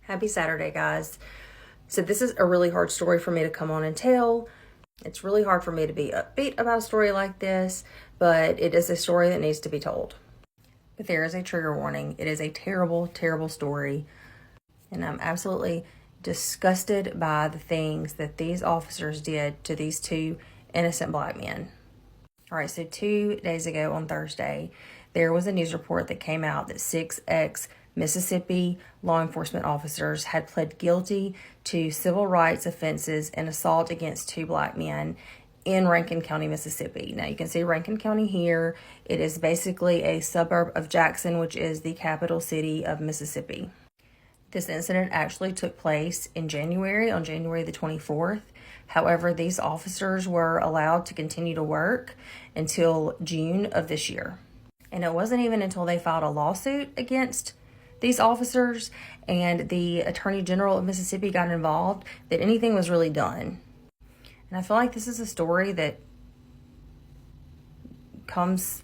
Happy Saturday, guys. So this is a really hard story for me to come on and tell. It's really hard for me to be upbeat about a story like this, but it is a story that needs to be told. But there is a trigger warning. It is a terrible, terrible story, and I'm absolutely disgusted by the things that these officers did to these two innocent black men. All right, so 2 days ago on Thursday, there was a news report that came out that 6 ex-Mississippi law enforcement officers had pled guilty to civil rights offenses and assault against 2 black men in Rankin County, Mississippi. Now, you can see Rankin County here. It is basically a suburb of Jackson, which is the capital city of Mississippi. This incident actually took place in January, on January the 24th. However, these officers were allowed to continue to work until June of this year. And it wasn't even until they filed a lawsuit against these officers and the Attorney General of Mississippi got involved that anything was really done. And I feel like this is a story that comes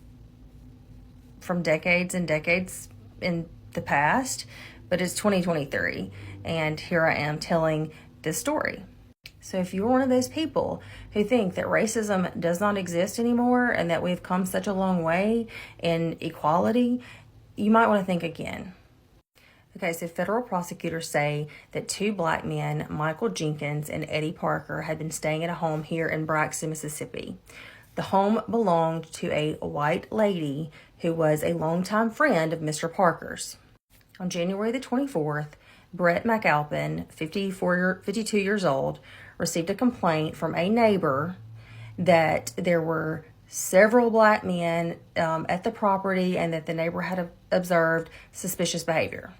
from decades and decades in the past, but it's 2023, and here I am telling this story. So if you're one of those people who think that racism does not exist anymore and that we've come such a long way in equality, you might want to think again. Okay, so federal prosecutors say that 2 black men, Michael Jenkins and Eddie Parker, had been staying at a home here in Braxton, Mississippi. The home belonged to a white lady who was a longtime friend of Mr. Parker's. On January the 24th, Brett McAlpin, 52 years old, received a complaint from a neighbor that there were several black men at the property and that the neighbor had observed suspicious behavior.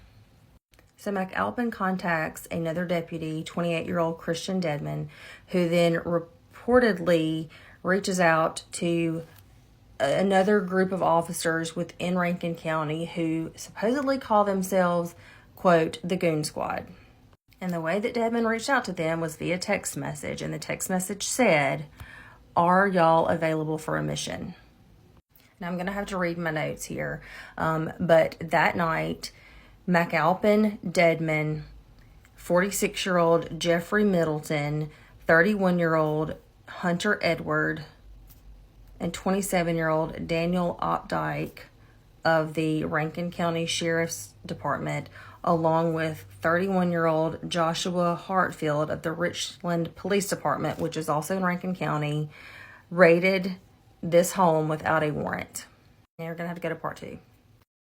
So McAlpin contacts another deputy, 28-year-old Christian Dedman, who then reportedly reaches out to another group of officers within Rankin County who supposedly call themselves, quote, the Goon Squad. And the way that Dedman reached out to them was via text message, and the text message said, "Are y'all available for a mission?" Now I'm going to have to read my notes here, but that night, McAlpin, Dedman, 46-year-old Jeffrey Middleton, 31-year-old Hunter Edward, and 27-year-old Daniel Opdyke of the Rankin County Sheriff's Department, along with 31-year-old Joshua Hartfield of the Richland Police Department, which is also in Rankin County, raided this home without a warrant. Now we're going to have to go to part 2.